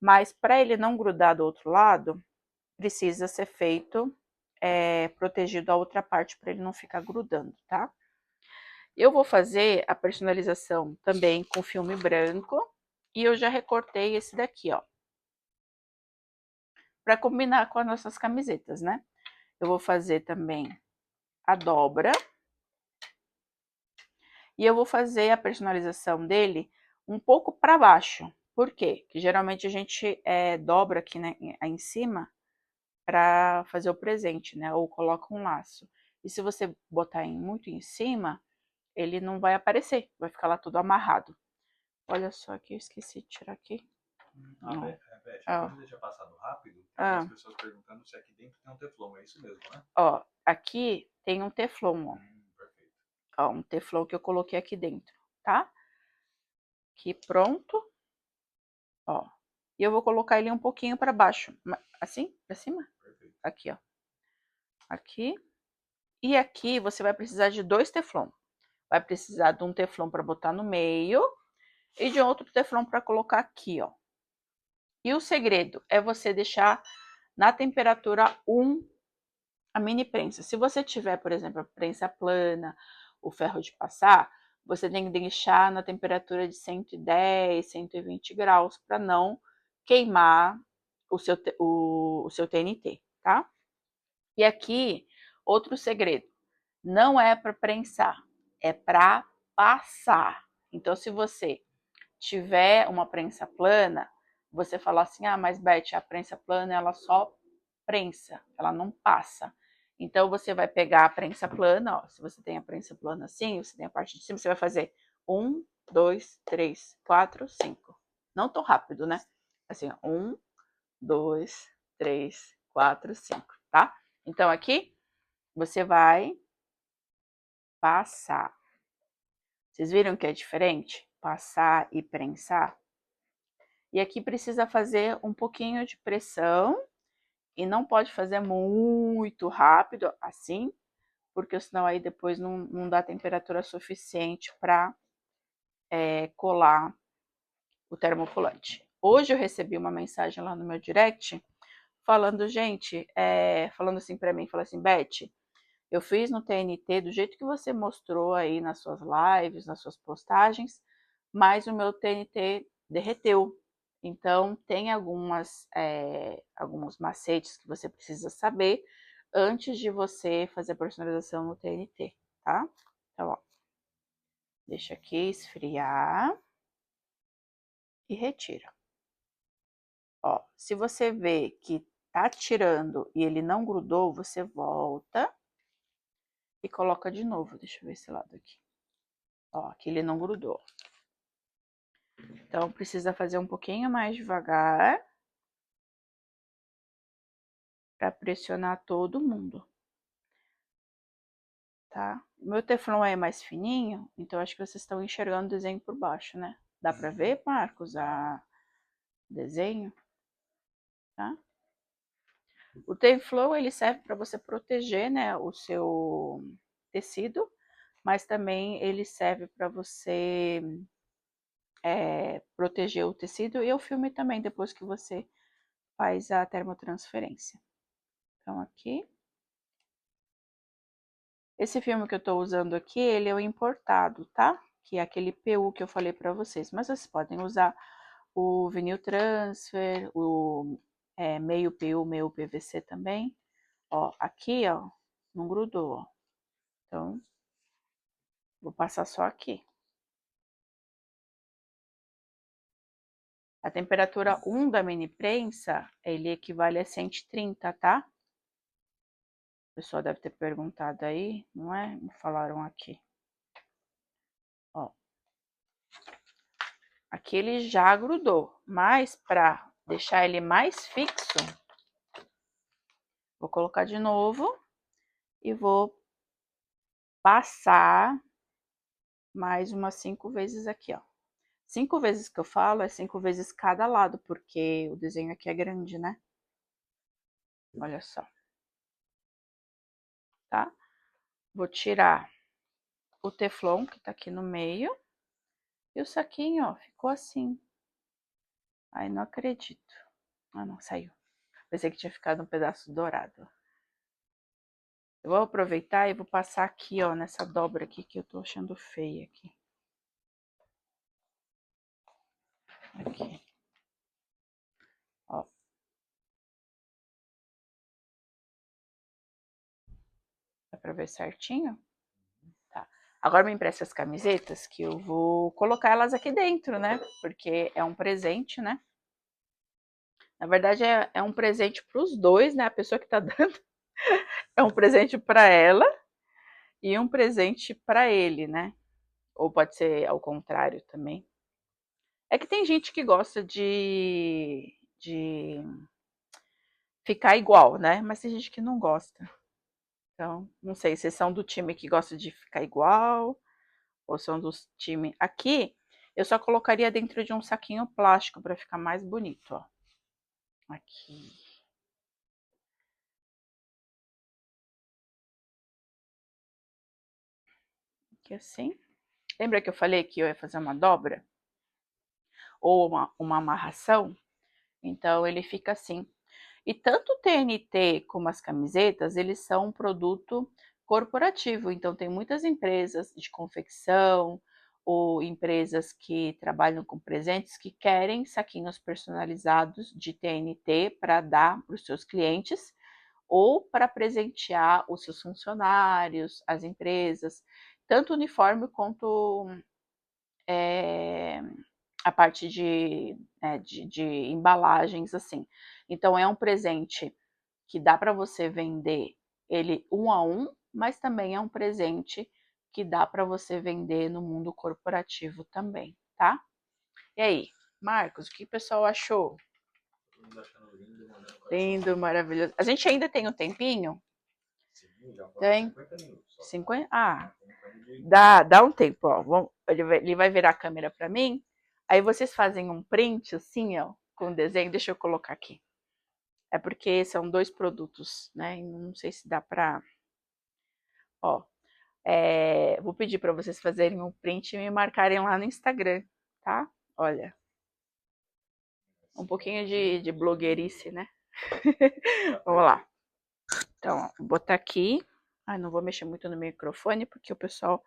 Mas para ele não grudar do outro lado, precisa ser feito protegido a outra parte para ele não ficar grudando, tá? Eu vou fazer a personalização também com filme branco e eu já recortei esse daqui, ó, para combinar com as nossas camisetas, né? Eu vou fazer também a dobra e eu vou fazer a personalização dele um pouco para baixo. Por quê? Porque geralmente a gente dobra aqui, né, em cima para fazer o presente, né? Ou coloca um laço. E se você botar muito em cima, ele não vai aparecer, vai ficar lá tudo amarrado. Olha só aqui, eu esqueci de tirar aqui. Beth, pode deixar passado rápido? Tem algumas pessoas perguntando se aqui dentro tem um teflon, é isso mesmo, né? Ó, aqui tem um teflon, ó. Perfeito. Ó, um teflon que eu coloquei aqui dentro, tá? Aqui pronto. ó. E eu vou colocar ele um pouquinho para baixo, assim, para cima. Perfeito. Aqui, ó. Aqui. E aqui você vai precisar de 2 teflon. Vai precisar de um teflon para botar no meio e de outro teflon para colocar aqui, ó. E o segredo é você deixar na temperatura 1 a mini prensa. Se você tiver, por exemplo, a prensa plana, o ferro de passar, você tem que deixar na temperatura de 110, 120 graus para não queimar o seu TNT, tá? E aqui, outro segredo, não é para prensar, é para passar. Então, se você tiver uma prensa plana, você fala assim, ah, mas Beth, a prensa plana, ela só prensa, ela não passa. Então, você vai pegar a prensa plana, ó, se você tem a prensa plana assim, você tem a parte de cima, você vai fazer 1, 2, 3, 4, 5. Não tão rápido, né? Assim, ó, 1, 2, 3, 4, 5, tá? Então, aqui, você vai passar. Vocês viram que é diferente? Passar e prensar. E aqui precisa fazer um pouquinho de pressão e não pode fazer muito rápido assim, porque senão aí depois não dá temperatura suficiente para colar o termocolante. Hoje eu recebi uma mensagem lá no meu direct falando, gente, falando assim para mim, falou assim, Beth, eu fiz no TNT do jeito que você mostrou aí nas suas lives, nas suas postagens, mas o meu TNT derreteu. Então, tem alguns macetes que você precisa saber antes de você fazer a personalização no TNT, tá? Então, ó, deixa aqui esfriar e retira. Ó, se você vê que tá tirando e ele não grudou, você volta e coloca de novo. Deixa eu ver esse lado aqui. Ó, aqui ele não grudou. Então, precisa fazer um pouquinho mais devagar para pressionar todo mundo, tá? O meu teflon é mais fininho, então acho que vocês estão enxergando o desenho por baixo, né? Dá para ver, Marcos, o desenho, tá? O Teflon, ele serve para você proteger, né, o seu tecido, mas também ele serve para você proteger o tecido e o filme também, depois que você faz a termotransferência. Então, aqui. Esse filme que eu estou usando aqui, ele é o importado, tá? Que é aquele PU que eu falei para vocês. Mas vocês podem usar o vinil transfer, o meio PU, meio PVC também. Ó, aqui, ó, não grudou, ó. Então, vou passar só aqui. A temperatura 1 da mini prensa, ele equivale a 130, tá? O pessoal deve ter perguntado aí, não é? Me falaram aqui. Ó. Aqui ele já grudou, mas para deixar ele mais fixo, vou colocar de novo e vou passar mais umas 5 vezes aqui, ó. 5 vezes que eu falo é 5 vezes cada lado, porque o desenho aqui é grande, né? Olha só. Tá? Vou tirar o teflon que tá aqui no meio. E o saquinho, ó, ficou assim. Ai, não acredito. Ah, não, saiu. Pensei que tinha ficado um pedaço dourado. Eu vou aproveitar e vou passar aqui, ó, nessa dobra aqui que eu tô achando feia aqui. Aqui. Ó. Dá pra ver certinho? Tá. Agora me empresta as camisetas que eu vou colocar elas aqui dentro, né? Porque é um presente, né? Na verdade, é um presente pros dois, né? A pessoa que tá dando é um presente pra ela e um presente pra ele, né? Ou pode ser ao contrário também. É que tem gente que gosta de ficar igual, né? Mas tem gente que não gosta. Então, não sei, vocês são do time que gosta de ficar igual ou são dos time aqui. Eu só colocaria dentro de um saquinho plástico para ficar mais bonito, ó. Aqui. Aqui assim. Lembra que eu falei que eu ia fazer uma dobra? Ou uma amarração? Então, ele fica assim. E tanto o TNT como as camisetas, eles são um produto corporativo. Então, tem muitas empresas de confecção ou empresas que trabalham com presentes que querem saquinhos personalizados de TNT para dar para os seus clientes ou para presentear os seus funcionários, as empresas, tanto uniforme quanto a parte de embalagens, assim. Então, é um presente que dá para você vender ele um a um, mas também é um presente que dá para você vender no mundo corporativo também, tá? E aí, Marcos, o que o pessoal achou? Lindo, maravilhoso. A gente ainda tem um tempinho? Sim, já foram Tem. 50 minutos. 50? Ah, dá um tempo, ó. Ele vai virar a câmera para mim. Aí vocês fazem um print assim, ó, com o desenho. Deixa eu colocar aqui. É porque são dois produtos, né? E não sei se dá para. Ó, vou pedir para vocês fazerem um print e me marcarem lá no Instagram, tá? Olha, um pouquinho de blogueirice, né? Vamos lá. Então, ó, vou botar aqui. Ai, não vou mexer muito no microfone, porque o pessoal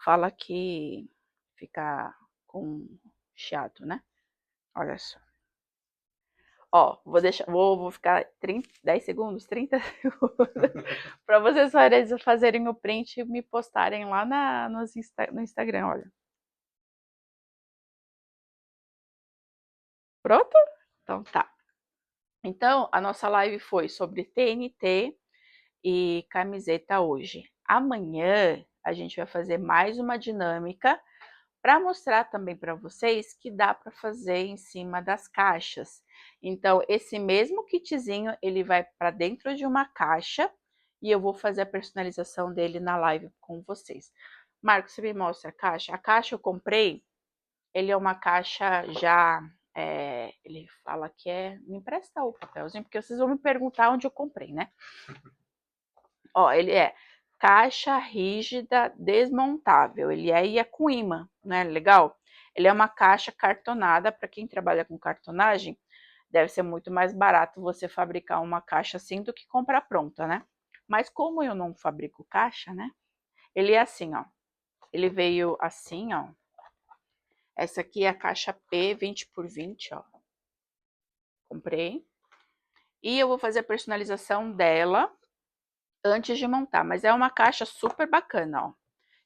fala que fica com chiado, né? Olha só. Ó, vou ficar 10 segundos, 30 segundos, para vocês fazerem o print e me postarem lá no Instagram, olha. Pronto? Então tá. Então, a nossa live foi sobre TNT e camiseta hoje. Amanhã a gente vai fazer mais uma dinâmica para mostrar também para vocês que dá para fazer em cima das caixas. Então, esse mesmo kitzinho, ele vai para dentro de uma caixa e eu vou fazer a personalização dele na live com vocês. Marcos, você me mostra a caixa? A caixa eu comprei, ele é uma caixa já, ele fala que me empresta o papelzinho, porque vocês vão me perguntar onde eu comprei, né? Ó, ele é caixa rígida desmontável. Ele é com imã, né? Legal? Ele é uma caixa cartonada. Para quem trabalha com cartonagem, deve ser muito mais barato você fabricar uma caixa assim do que comprar pronta, né? Mas como eu não fabrico caixa, né? Ele é assim, ó. Ele veio assim, ó. Essa aqui é a caixa P 20 por 20, ó. Comprei. E eu vou fazer a personalização dela antes de montar, mas é uma caixa super bacana, ó.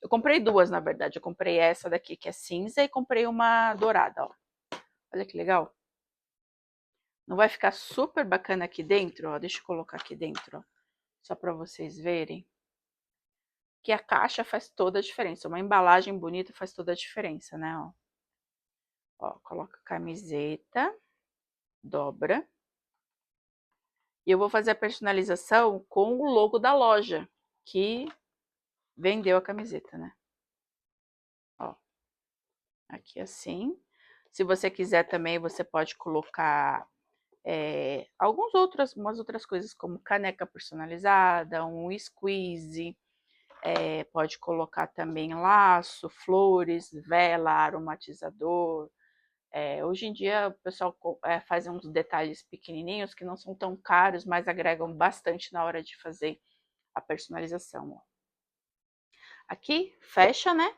Eu comprei duas, na verdade. Eu comprei essa daqui, que é cinza, e comprei uma dourada, ó. Olha que legal. Não vai ficar super bacana aqui dentro, ó? Deixa eu colocar aqui dentro, ó, só para vocês verem. Que a caixa faz toda a diferença. Uma embalagem bonita faz toda a diferença, né, ó. Ó, coloca a camiseta, dobra. E eu vou fazer a personalização com o logo da loja que vendeu a camiseta, né? Ó, aqui assim. Se você quiser também, você pode colocar umas outras coisas, como caneca personalizada, um squeeze, pode colocar também laço, flores, vela, aromatizador. Hoje em dia o pessoal faz uns detalhes pequenininhos que não são tão caros, mas agregam bastante na hora de fazer a personalização. Ó. Aqui fecha, né?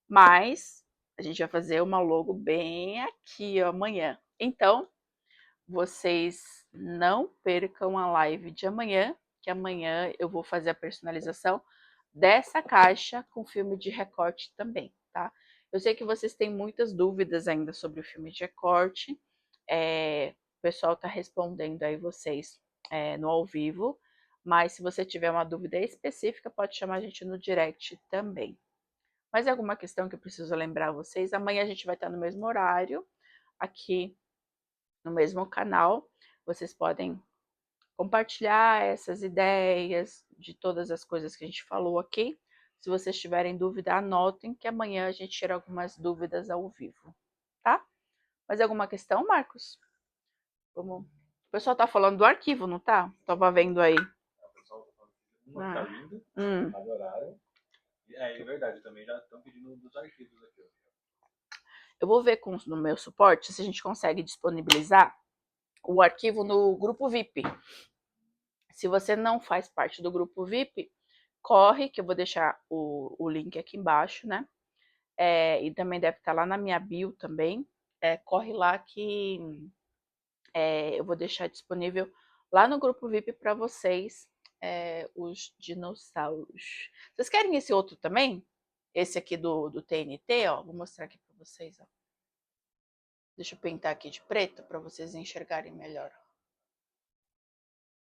Mas a gente vai fazer uma logo bem aqui ó, amanhã. Então, vocês não percam a live de amanhã, que amanhã eu vou fazer a personalização dessa caixa com filme de recorte também, tá? Eu sei que vocês têm muitas dúvidas ainda sobre o filme de recorte, o pessoal tá respondendo aí vocês no ao vivo, mas se você tiver uma dúvida específica, pode chamar a gente no direct também. Mais alguma questão que eu preciso lembrar vocês? Amanhã a gente vai estar no mesmo horário, aqui no mesmo canal. Vocês podem compartilhar essas ideias de todas as coisas que a gente falou aqui Se vocês tiverem dúvida, anotem que amanhã a gente tira algumas dúvidas ao vivo, tá? Mais alguma questão, Marcos? Vamos. O pessoal tá falando do arquivo, não tá? Tava vendo aí. O pessoal tá falando que uma tá linda, adoraram. É verdade, também já estão pedindo dos arquivos aqui. Eu vou ver no meu suporte se a gente consegue disponibilizar o arquivo no grupo VIP. Se você não faz parte do grupo VIP, corre, que eu vou deixar o link aqui embaixo, né? E também deve estar lá na minha bio também. Corre lá que eu vou deixar disponível lá no grupo VIP para vocês os dinossauros. Vocês querem esse outro também? Esse aqui do TNT, ó. Vou mostrar aqui para vocês, ó. Deixa eu pintar aqui de preto para vocês enxergarem melhor.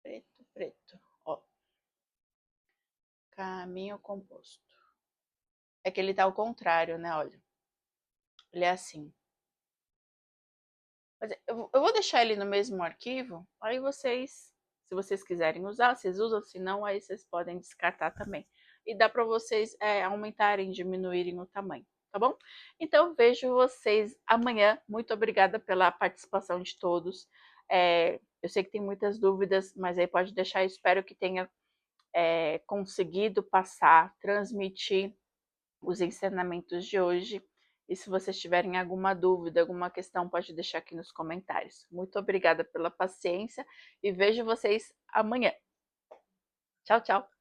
Preto, preto, ó. Caminho composto. É que ele tá ao contrário, né? Olha. Ele é assim. Mas eu vou deixar ele no mesmo arquivo. Aí vocês, se vocês quiserem usar, vocês usam. Se não, aí vocês podem descartar também. E dá para vocês aumentarem, diminuírem o tamanho, tá bom? Então, vejo vocês amanhã. Muito obrigada pela participação de todos. Eu sei que tem muitas dúvidas, mas aí pode deixar. Eu espero que tenha conseguido passar, transmitir os ensinamentos de hoje. E se vocês tiverem alguma dúvida, alguma questão, pode deixar aqui nos comentários. Muito obrigada pela paciência e vejo vocês amanhã. Tchau, tchau!